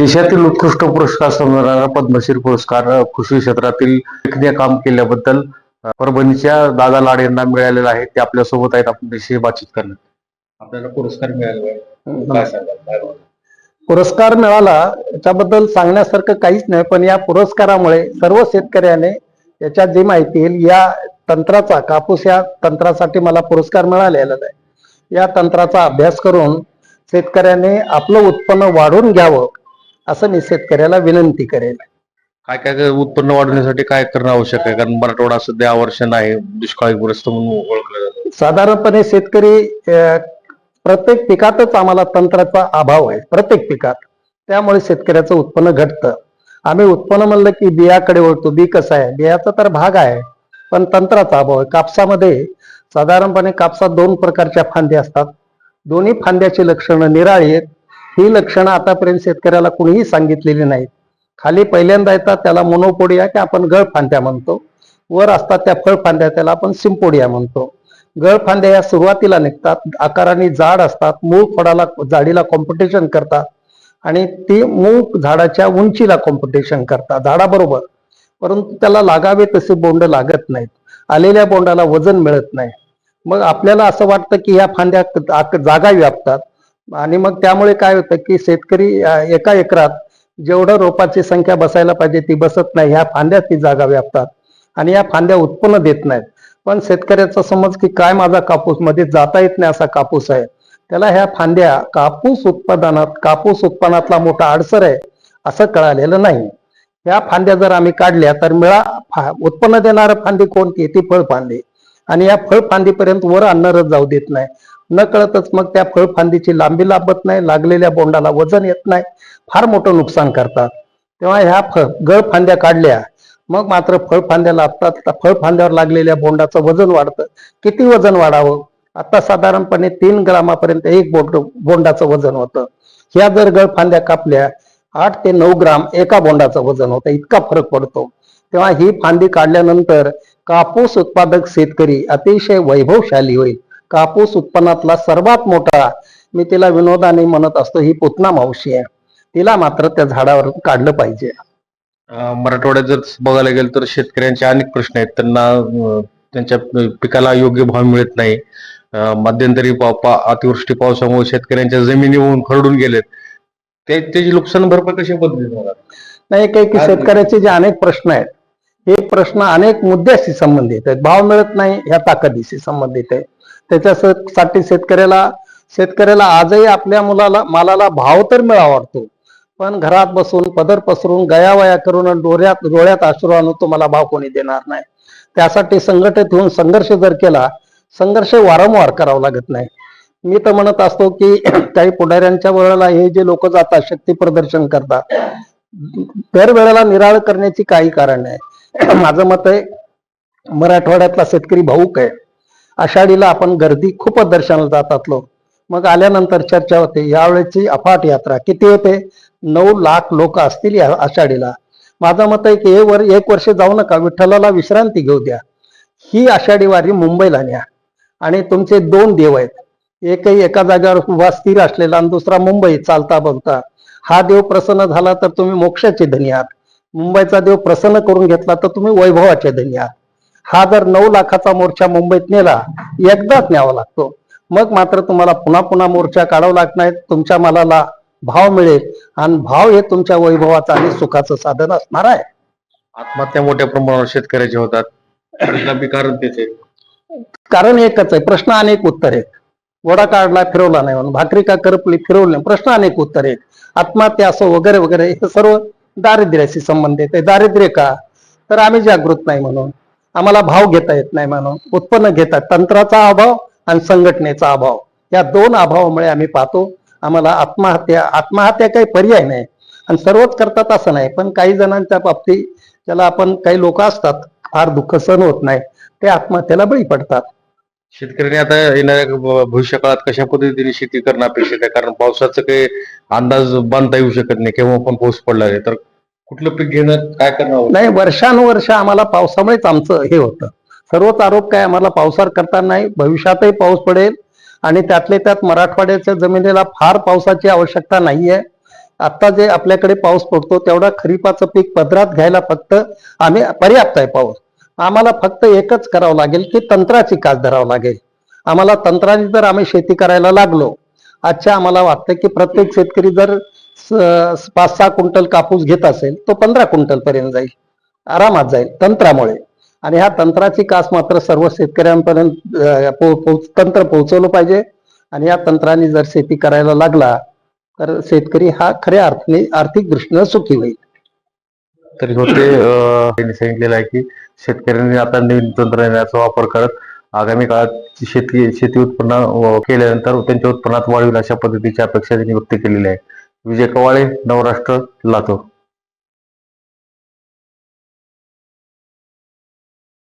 देशातील उत्कृष्ट पुरस्कार समजणारा पद्मश्री पुरस्कार कृषी क्षेत्रातील उल्लेखनीय काम केल्याबद्दल परभणीच्या दादा लाड यांना मिळालेला आहे. ते आपल्या सोबत आहेत. आपण विषयी बातचीत करणार. आपल्याला पुरस्कार मिळालेला आहे, काय सांगाल? काय पुरस्कार मिळाला याच्याबद्दल सांगण्यासारखं काहीच नाही, पण या पुरस्कारामुळे सर्व शेतकऱ्याने याच्यात जी माहिती येईल या तंत्राचा, कापूस या तंत्रासाठी मला पुरस्कार मिळालेला आहे. या तंत्राचा अभ्यास करून शेतकऱ्याने आपलं उत्पन्न वाढवून घ्यावं असं मी शेतकऱ्याला विनंती करेल. काय काय उत्पन्न वाढवण्यासाठी काय करणं आवश्यक आहे? कारण मराठवाडा सध्या अवर्षण आहे, दुष्काळीग्रस्त म्हणून ओळखलं जातं. साधारणपणे शेतकरी प्रत्येक पिकातच आम्हाला तंत्राचा अभाव आहे, प्रत्येक पिकात. त्यामुळे शेतकऱ्याचं उत्पन्न घटतं. आम्ही उत्पन्न म्हणलं की बियाकडे वळतो. बी कसं आहे? बियाचा तर भाग आहे, पण तंत्राचा अभाव आहे. कापसामध्ये साधारणपणे कापसात 2 प्रकारच्या फांद्या असतात. दोन्ही फांद्याची लक्षणं निराळी आहेत. ही लक्षणं आतापर्यंत शेतकऱ्याला कुणीही सांगितलेली नाहीत. खाली पहिल्यांदा येतात त्याला मोनोपोडिया, की आपण गळ फांद्या म्हणतो. वर असतात त्या फळ फांद्या, त्याला आपण सिम्पोडिया म्हणतो. गळ फांद्या या सुरुवातीला निघतात, आकाराने जाड असतात, मूळ खोडाला जाडीला कॉम्पिटिशन करतात आणि ती मूळ झाडाच्या उंचीला कॉम्पिटिशन करतात झाडाबरोबर. परंतु त्याला लागावे तसे बोंड लागत नाहीत. आलेल्या बोंडाला वजन मिळत नाही. मग आपल्याला असं वाटतं की ह्या फांद्या जागा व्यापतात आणि मग त्यामुळे काय होतं की शेतकरी एका एकरात जेवढं रोपाची संख्या बसायला पाहिजे ती बसत नाही. ह्या फांद्या ती जागा व्यापतात आणि या फांद्या उत्पन्न देत नाहीत. पण शेतकऱ्याचा समज की काय माझा कापूस मध्ये जाता येत नाही असा कापूस आहे, त्याला ह्या फांद्या कापूस उत्पन्नातला मोठा अडसर आहे असं कळालेलं नाही. ह्या फांद्या जर आम्ही काढल्या तर उत्पन्न देणारं फांदी कोणती? ती फळफांदी. आणि या फळफांदीपर्यंत वर अन्नरस जाऊ देत नाही. न कळतच मग त्या फळफांदीची लांबी लाभत नाही, लागलेल्या बोंडाला वजन येत नाही, फार मोठं नुकसान करतात. तेव्हा ह्या गळ फांद्या काढल्या मग मात्र फळफांद्या लाभतात. फळफांद्यावर लागलेल्या बोंडाचं वजन वाढतं. किती वजन वाढावं? आता साधारणपणे 3 ग्रामापर्यंत एक बोंडाचं वजन होतं. ह्या जर गळ फांद्या कापल्या 8 ते 9 ग्राम एका बोंडाचं वजन होतं. इतका फरक पडतो. तेव्हा ही फांदी काढल्यानंतर कापूस उत्पादक शेतकरी अतिशय वैभवशाली होईल. कापूस उत्पन्नातला सर्वात मोठा, मी तिला विनोदाने म्हणत असतो, ही पुतना मावशी आहे. तिला मात्र त्या झाडावर काढलं पाहिजे. मराठवाड्यात जर बघायला गेलं तर शेतकऱ्यांचे अनेक प्रश्न आहेत. त्यांना त्यांच्या पिकाला योग्य भाव मिळत नाही. मध्यंतरी अतिवृष्टी पावसामुळे शेतकऱ्यांच्या जमिनी होऊन खरडून गेलेत. त्याची नुकसान भरपाई कशी पद्धतीने होणार? नाही, काही शेतकऱ्याचे जे अनेक प्रश्न आहेत हे प्रश्न अनेक मुद्द्याशी संबंधित आहेत. भाव मिळत नाही ह्या ताकदीशी संबंधित आहे. त्याच्यासाठी शेतकऱ्याला आजही आपल्या मालाला भाव तर मिळावा वाटतो, पण घरात बसून पदर पसरून गयावया करून डोळ्यात अश्रू आणून तुम्हाला भाव कोणी देणार नाही. त्यासाठी संघटित होऊन संघर्ष जर केला, संघर्ष वारंवार करावा लागत नाही. मी तर म्हणत असतो की काही पुढाऱ्यांच्या वेळेला हे जे लोक जातात शक्ती प्रदर्शन करतात, दरवेळेला निराळ करण्याची काही कारण नाही. माझं मत आहे मराठवाड्यातला शेतकरी भाऊक आहे. आषाढीला आपण गर्दी खूप दर्शनाला जातात लोक, मग आल्यानंतर चर्चा होते. यावेळेची अफाट यात्रा किती होते? 9 लाख लोक असतील या आषाढीला. माझं मत आहे की एक वर्ष जाऊ नका, विठ्ठलाला विश्रांती घेऊ द्या. ही आषाढी वारी मुंबईला न्या आणि तुमचे 2 देव आहेत, एकही एका जागेवर उभा स्थिर असलेला आणि दुसरा मुंबई चालता बोलता. हा देव प्रसन्न झाला तर तुम्ही मोक्षाचे धनी आहात. मुंबईचा देव प्रसन्न करून घेतला तर तुम्ही वैभवाचे धनी आहात. हा जर 9 लाखाचा मोर्चा मुंबईत नेला, एकदाच न्यावा लागतो. मग मात्र तुम्हाला पुन्हा पुन्हा मोर्चा काढावा लागत नाही. तुमच्या मालाला भाव मिळेल आणि भाव हे तुमच्या वैभवाचं आणि सुखाचं साधन असणार आहे. आत्महत्या मोठ्या प्रमाणावर शेतकऱ्याच्या होतात. कारण त्याचे कारण एकच आहे, प्रश्न अनेक उत्तर आहेत. वडा काढला फिरवला नाही म्हणून, भाकरी का करपली फिरवली नाही, प्रश्न अनेक उत्तर आहेत. आत्महत्या असो वगैरे वगैरे हे सर्व दारिद्र्याशी संबंधित आहे. दारिद्र्य का? तर आम्ही जागृत नाही म्हणून, आम्हाला भाव घेता येत नाही म्हणून, उत्पन्न घेतात. तंत्राचा अभाव आणि संघटनेचा अभाव, या 2 अभावामुळे आम्ही पाहतो आम्हाला आत्महत्या काही पर्याय नाही. आणि सर्वच करतात असं नाही, पण काही जणांच्या बाबतीत ज्याला आपण काही लोक असतात फार दुःख सहन होत नाही, ते आत्महत्येला बळी पडतात. शेतकऱ्यांनी आता येणाऱ्या भविष्य काळात कशा पद्धतीने शेती करणं अपेक्षित आहे? कारण पावसाचं काही अंदाज बांधता येऊ शकत नाही, केव्हा पण पाऊस पडला आहे. तर कुठलं पीक घेणं, काय करणं? नाही, वर्षानुवर्ष आम्हाला पावसामुळेच आमचं हे होतं. सर्वच आरोप काय आम्हाला पावसावर करता नाही. भविष्यातही पाऊस पडेल आणि त्यातले त्यात मराठवाड्याच्या जमिनीला फार पावसाची आवश्यकता नाहीये. आता जे आपल्याकडे पाऊस पडतो तेवढा खरीपाचं पीक पदरात घ्यायला फक्त आम्ही पर्याप्त आहे पाऊस. आम्हाला फक्त एकच करावं लागेल की तंत्राची कास धरावं लागेल. आम्हाला तंत्राने जर आम्ही शेती करायला लागलो, आजच्या आम्हाला वाटतं की प्रत्येक शेतकरी जर 5-6 क्विंटल कापूस घेत असेल तो 15 क्विंटल पर्यंत जाईल, आरामात जाईल तंत्रामुळे. आणि ह्या तंत्राची कास मात्र सर्व शेतकऱ्यांपर्यंत तंत्र पोहोचवलं पाहिजे. आणि या तंत्राने जर शेती करायला लागला तर शेतकरी हा खऱ्या अर्थाने आर्थिक दृष्टीने सुखी होईल. तरी होते त्यांनी सांगितलेलं आहे की शेतकऱ्यांनी आता नवीन तंत्रज्ञानाचा वापर करत आगामी काळात शेती उत्पन्न केल्यानंतर त्यांच्या उत्पन्नात वाढ होईल अशा पद्धतीची अपेक्षा त्यांनी व्यक्त केलेली आहे. विजय कवाळे, नवराष्ट्र, लातूर.